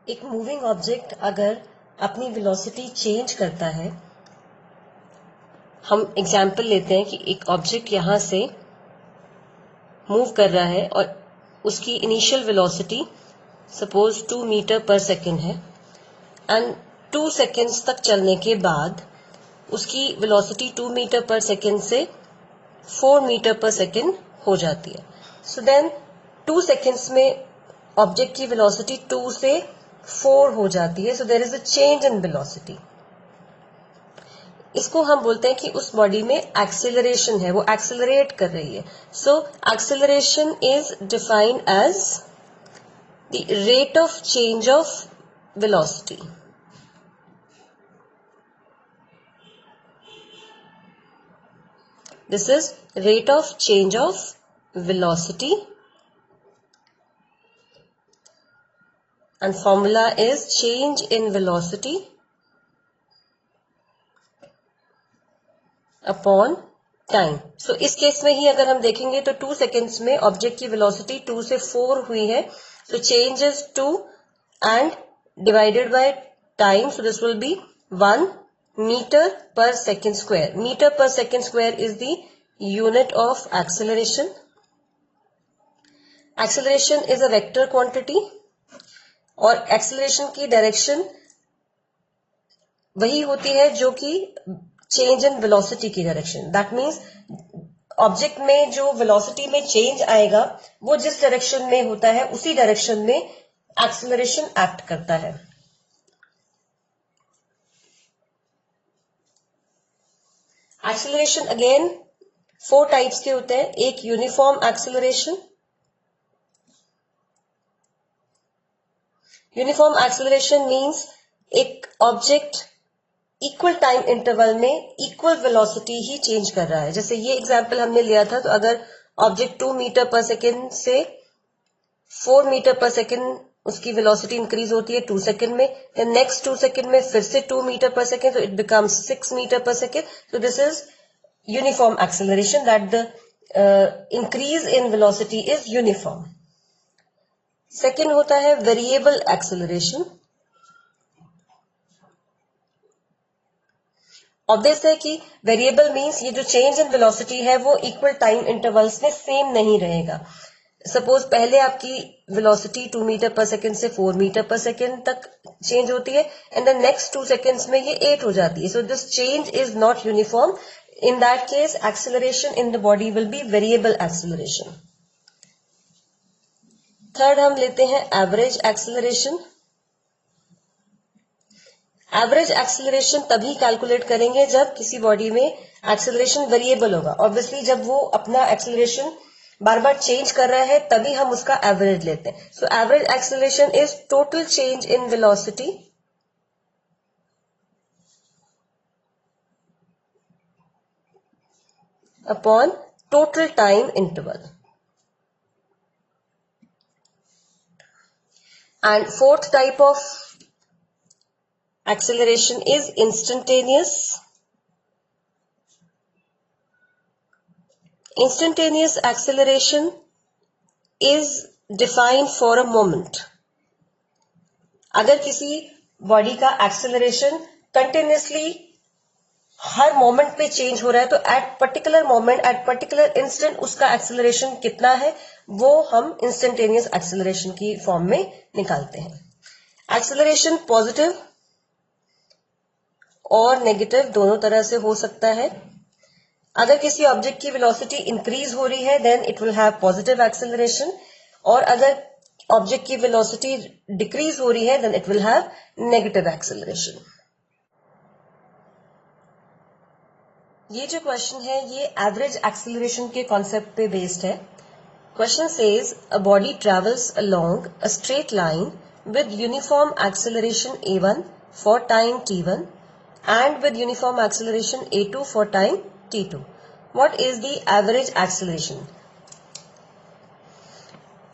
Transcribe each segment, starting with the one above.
एक moving object अगर अपनी वेलोसिटी चेंज करता है, हम एग्जाम्पल लेते हैं कि एक ऑब्जेक्ट यहां से मूव कर रहा है और उसकी इनिशियल वेलोसिटी सपोज 2 मीटर पर सेकेंड है एंड 2 सेकेंड्स तक चलने के बाद उसकी वेलोसिटी 2 मीटर पर सेकेंड से 4 मीटर पर सेकेंड हो जाती है. सो देन 2 सेकेंड्स में ऑब्जेक्ट की वेलोसिटी 2 से 4 हो जाती है. So there is a change in velocity. इसको हम बोलते हैं कि उस बॉडी में एक्सेलरेशन है, वो एक्सेलरेट कर रही है. So acceleration is defined as the rate of change of velocity. This is rate of change of velocity and formula is change in velocity upon time. So इस केस में ही अगर हम देखेंगे तो 2 सेकेंड्स में ऑब्जेक्ट की वेलोसिटी 2 से 4 हुई है. So change is 2 and divided by time. So this will be 1 meter per second square. Meter per second square is the unit of acceleration. Acceleration is a vector quantity और acceleration की direction वही होती है जो कि change in velocity की direction. That means object में जो वेलोसिटी में चेंज आएगा वो जिस डायरेक्शन में होता है उसी डायरेक्शन में एक्सेलरेशन एक्ट करता है. एक्सेलरेशन अगेन 4 टाइप्स के होते हैं. एक uniform acceleration. Uniform acceleration means एक ऑब्जेक्ट इक्वल टाइम इंटरवल में इक्वल वेलोसिटी ही चेंज कर रहा है. जैसे ये एग्जांपल हमने लिया था, तो अगर ऑब्जेक्ट 2 मीटर पर सेकेंड से 4 मीटर पर सेकेंड उसकी वेलोसिटी इंक्रीज होती है 2 सेकेंड में, देन नेक्स्ट 2 सेकेंड में फिर से 2 मीटर पर सेकेंड, तो इट बिकम्स 6 मीटर पर second. So this is uniform acceleration, that the increase in velocity is uniform. Second होता है variable acceleration. Obvious है कि variable means ये जो change in velocity है वो equal time intervals में same नहीं रहेगा. सपोज पहले आपकी वेलोसिटी 2 मीटर पर सेकेंड से 4 मीटर पर सेकेंड तक चेंज होती है एंड द नेक्स्ट 2 सेकेंड्स में ये 8 हो जाती है. So this change is not uniform. In that case acceleration in the body will be variable acceleration. Third हम लेते हैं एवरेज एक्सेलरेशन. एवरेज एक्सेलरेशन तभी कैलकुलेट करेंगे जब किसी बॉडी में एक्सेलरेशन वेरिएबल होगा. ऑब्वियसली जब वो अपना एक्सेलरेशन बार बार चेंज कर रहा है तभी हम उसका एवरेज लेते हैं. So average acceleration is total change in velocity upon total time interval. And fourth type of acceleration is instantaneous. Instantaneous acceleration is defined for a moment. अगर किसी बॉडी का एक्सेलरेशन कंटिन्यूसली हर मोमेंट पे change हो रहा है तो at particular moment at particular instant उसका acceleration कितना है वो हम इंस्टेंटेनियस एक्सेलरेशन की फॉर्म में निकालते हैं. एक्सेलरेशन पॉजिटिव और नेगेटिव दोनों तरह से हो सकता है. अगर किसी ऑब्जेक्ट की वेलोसिटी इंक्रीज हो रही है then it will have positive acceleration, और अगर ऑब्जेक्ट की वेलोसिटी डिक्रीज हो रही है then it will have negative acceleration. ये जो क्वेश्चन है ये एवरेज एक्सेलरेशन के कॉन्सेप्ट पे बेस्ड है. Question says a body travels along a straight line with uniform acceleration a1 for time t1 and with uniform acceleration a2 for time t2. What is the average acceleration?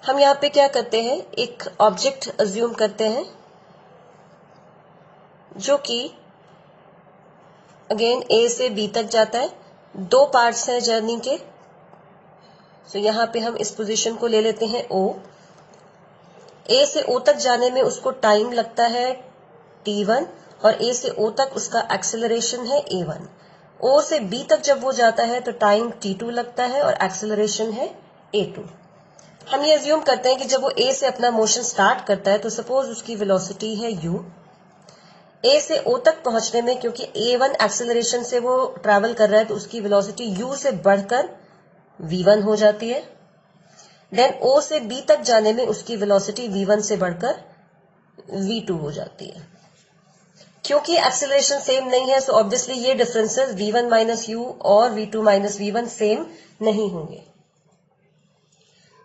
हम यहाँ पे क्या करते हैं, एक object assume करते हैं जो कि अगेन ए से बी तक जाता है. 2 पार्ट्स हैं जर्नी के. सो यहाँ पे हम इस पोजीशन को ले लेते हैं O. ए से ओ तक जाने में उसको टाइम लगता है t1 और ए से ओ तक उसका एक्सेलरेशन है a1। ओ से बी तक जब वो जाता है तो टाइम t2 लगता है और एक्सेलरेशन है a2। हम ये अज्यूम करते हैं कि जब वो ए से अपना मोशन स्टार्ट करता है तो सपोज उसकी वेलोसिटी है u। ए से ओ तक पहुंचने में क्योंकि a1 एक्सेलरेशन से वो ट्रैवल कर रहा है तो उसकी वेलोसिटी u से बढ़कर v1 हो जाती है। देन ओ से बी तक जाने में उसकी वेलोसिटी v1 से बढ़कर v2 हो जाती है। क्योंकि एक्सेलरेशन सेम नहीं है सो ऑब्वियसली ये डिफरेंसेस v1 माइनस u और v2 माइनस v1 सेम नहीं होंगे।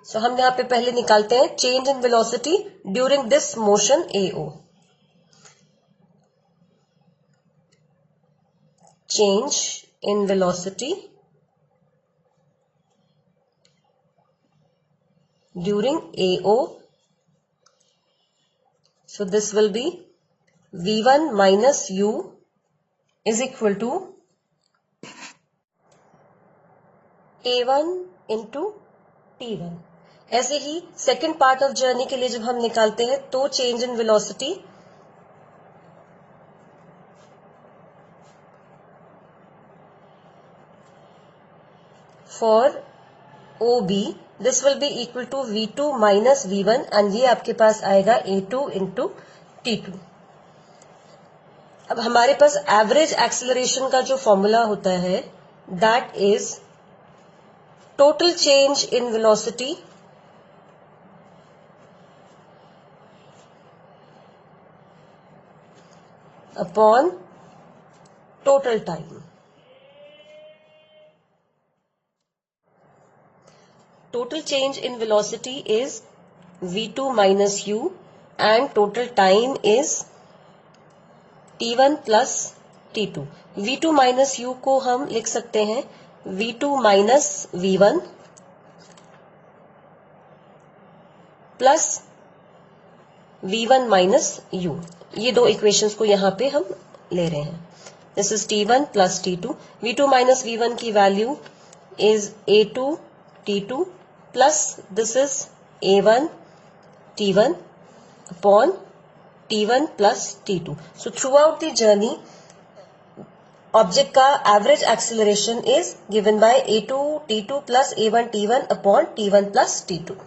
सो हम यहां पे पहले निकालते हैं change in velocity during this motion AO। Change in velocity during AO. So this will be V1 minus U is equal to A1 into T1। ऐसे ही सेकेंड पार्ट ऑफ जर्नी के लिए जब हम निकालते हैं तो change in velocity for OB this will be equal to V2 minus V1 and ये आपके पास आएगा A2 इंटू T2। अब हमारे पास एवरेज एक्सेलरेशन का जो फॉर्मूला होता है that is total change in velocity upon total time. Total change in velocity is v2 minus u and total time is t1 plus t2। v2 minus u को हम लिख सकते हैं v2 minus v1 plus v1 minus u। ये दो equations को यहां पे हम ले रहे हैं। This is t1 plus t2। v2 minus v1 की value is a2 t2 plus this is a1 t1 upon t1 plus t2। So throughout the journey object का average acceleration is given by a2 t2 plus a1 t1 upon t1 plus t2।